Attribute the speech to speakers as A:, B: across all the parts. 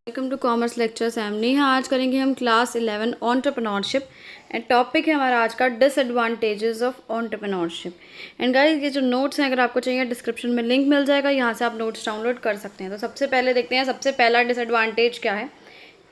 A: Welcome to commerce lectures. I am Neha. आज करेंगे हम क्लास 11 एंटरप्रेन्योरशिप एंड टॉपिक है हमारा आज का disadvantages of entrepreneurship. And guys, ये जो नोट्स हैं अगर आपको चाहिए डिस्क्रिप्शन में लिंक मिल जाएगा, यहाँ से आप नोट्स डाउनलोड कर सकते हैं। तो सबसे पहले देखते हैं सबसे पहला डिसएडवांटेज क्या है।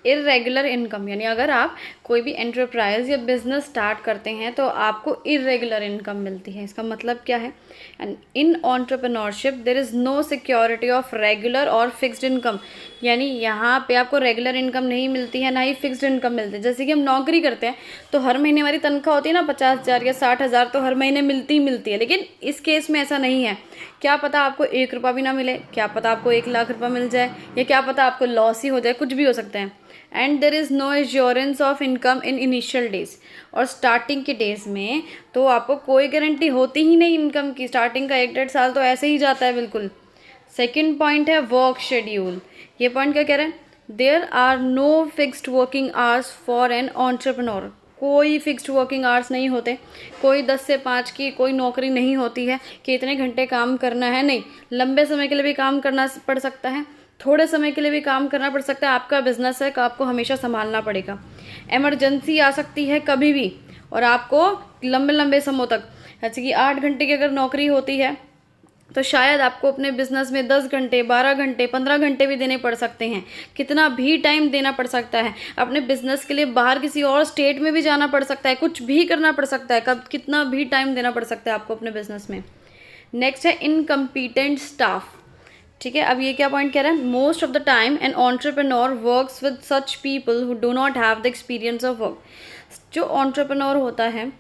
A: इरेगुलर इनकम, यानी अगर आप कोई भी एंटरप्राइज या बिजनेस स्टार्ट करते हैं तो आपको इरेगुलर इनकम मिलती है। इसका मतलब क्या है? And in entrepreneurship there is no security of regular और फिक्स्ड इनकम, यानी यहाँ पे आपको रेगुलर इनकम नहीं मिलती है, ना ही फिक्स्ड इनकम मिलती है। जैसे कि हम नौकरी करते हैं तो हर महीने हमारी तनख्वाह होती है ना 50,000 या 60,000, तो हर महीने मिलती ही मिलती है। लेकिन इस केस में ऐसा नहीं है। क्या पता आपको 1 रुपया भी ना मिले, क्या पता आपको 1,00,000 रुपये मिल जाए, या क्या पता आपको लॉस ही हो जाए, कुछ भी हो सकता है। And there is no assurance of income in initial days, और स्टार्टिंग के डेज में तो आपको कोई गारंटी होती ही नहीं इनकम की। स्टार्टिंग का 1-1.5 साल तो ऐसे ही जाता है बिल्कुल। सेकेंड पॉइंट है वर्क शेड्यूल। ये पॉइंट क्या कह रहे हैं? There are no fixed working hours for an entrepreneur. कोई फिक्स्ड वर्किंग आवर्स नहीं होते, कोई 10 से 5 की कोई नौकरी नहीं होती है कि इतने घंटे काम करना है। नहीं, लंबे समय के लिए भी काम करना पड़ सकता है, थोड़े समय के लिए भी काम करना पड़ सकता है। आपका बिजनेस है, आपको हमेशा संभालना पड़ेगा। इमरजेंसी आ सकती है कभी भी, और आपको लंबे लंबे समय तक, जैसे कि 8 घंटे की अगर नौकरी होती है तो शायद आपको अपने बिजनेस में 10 घंटे, 12 घंटे, 15 घंटे भी देने पड़ सकते हैं। कितना भी टाइम देना पड़ सकता है। अपने बिजनेस के लिए बाहर किसी और स्टेट में भी जाना पड़ सकता है, कुछ भी करना पड़ सकता है, कब कितना भी टाइम देना पड़ सकता है आपको अपने बिजनेस में। नेक्स्ट है इनकम्पिटेंट स्टाफ। ठीक है, अब ये क्या पॉइंट कह रहा है? Most of the time an entrepreneur works with such people who do not have the experience of work. जो एंटरप्रेन्योर होता है,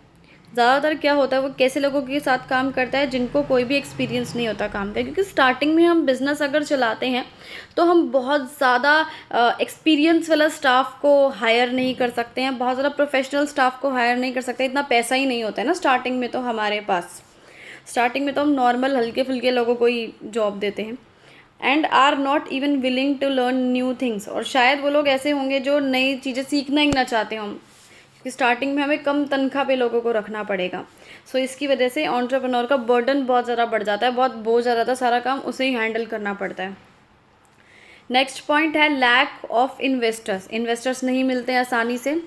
A: ज़्यादातर क्या होता है, वो कैसे लोगों के साथ काम करता है जिनको कोई भी एक्सपीरियंस नहीं होता काम का। क्योंकि स्टार्टिंग में हम बिज़नेस अगर चलाते हैं तो हम बहुत ज़्यादा एक्सपीरियंस वाला स्टाफ को हायर नहीं कर सकते हैं, बहुत ज़्यादा प्रोफेशनल स्टाफ को हायर नहीं कर सकते। इतना पैसा ही नहीं होता है ना स्टार्टिंग में तो हमारे पास। स्टार्टिंग में तो हम नॉर्मल हल्के फुल्के लोगों को ही जॉब देते हैं। And are not even willing to learn new things, और शायद वो लोग ऐसे होंगे जो नई चीज़ें सीखना ही ना चाहते हों, क्योंकि स्टार्टिंग में हमें कम तनख्वाह पे लोगों को रखना पड़ेगा। सो इसकी वजह से एंटरप्रेन्योर का बर्डन बहुत ज़्यादा बढ़ जाता है, बहुत बोझ आ जाता है, सारा काम उसे ही हैंडल करना पड़ता है। नेक्स्ट पॉइंट है लैक ऑफ इन्वेस्टर्स। इन्वेस्टर्स नहीं मिलते हैं आसानी से।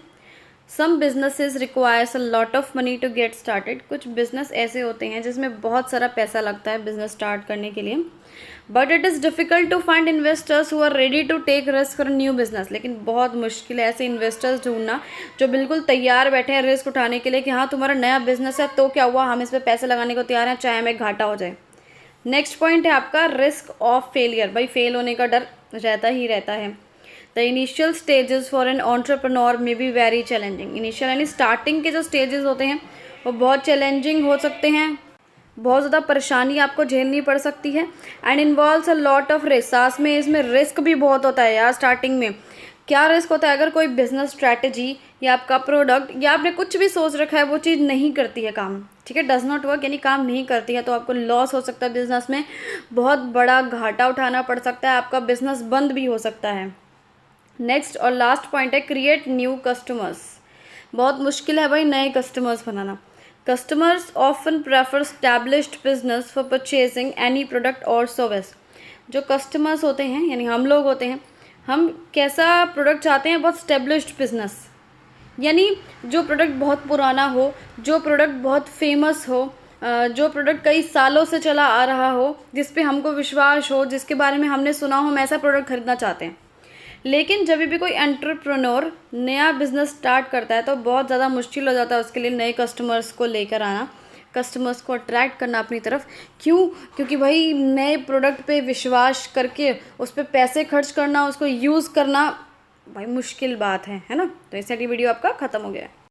A: Some businesses requires a lot of money to get started. कुछ बिजनेस ऐसे होते हैं जिसमें बहुत सारा पैसा लगता है बिजनेस स्टार्ट करने के लिए। But it is difficult to find investors who are ready to take risk for new business. लेकिन बहुत मुश्किल है ऐसे इन्वेस्टर्स ढूंढना जो बिल्कुल तैयार बैठे हैं रिस्क उठाने के लिए कि हाँ तुम्हारा नया बिजनेस है तो क्या हुआ, हम इस पर पैसे लगाने को तैयार हैं, चाहे हमें घाटा हो जाए। नेक्स्ट पॉइंट है आपका रिस्क ऑफ फेलियर। भाई फेल होने का डर रहता ही रहता है। The initial stages for an entrepreneur में बी वेरी चैलेंजिंग। इनिशियल यानी स्टार्टिंग के जो स्टेजेस होते हैं वो बहुत चैलेंजिंग हो सकते हैं, बहुत ज़्यादा परेशानी आपको झेलनी पड़ सकती है। And involves a lot of risk. साथ में इसमें रिस्क भी बहुत होता है यार। स्टार्टिंग में क्या रिस्क होता है? अगर कोई बिजनेस स्ट्रैटेजी या आपका प्रोडक्ट या आपने कुछ भी सोच रखा है वो चीज़ नहीं करती है काम, ठीक है, डज नॉट वर्क, यानी काम नहीं करती है, तो आपको लॉस हो सकता है बिजनेस में, बहुत बड़ा घाटा उठाना पड़ सकता है, आपका बिजनेस बंद भी हो सकता है। नेक्स्ट और लास्ट पॉइंट है क्रिएट न्यू कस्टमर्स। बहुत मुश्किल है भाई नए customers banana. Customers often prefer established business for purchasing any product और सर्विस। जो कस्टमर्स होते हैं यानी हम लोग होते हैं, हम कैसा प्रोडक्ट चाहते हैं? बहुत स्टैब्लिश्ड बिजनेस, यानी जो प्रोडक्ट बहुत पुराना हो, जो प्रोडक्ट बहुत फेमस हो, जो प्रोडक्ट कई सालों से चला आ रहा हो, जिस पे हमको विश्वास हो, जिसके बारे में हमने सुना हो, हम ऐसा प्रोडक्ट खरीदना चाहते हैं। लेकिन जब भी कोई एंटरप्रेन्योर नया बिजनेस स्टार्ट करता है तो बहुत ज़्यादा मुश्किल हो जाता है उसके लिए नए कस्टमर्स को लेकर आना, कस्टमर्स को अट्रैक्ट करना अपनी तरफ। क्यों? क्योंकि भाई नए प्रोडक्ट पे विश्वास करके उस पर पैसे खर्च करना, उसको यूज़ करना भाई मुश्किल बात है ना। तो इससे वीडियो आपका ख़त्म हो गया है।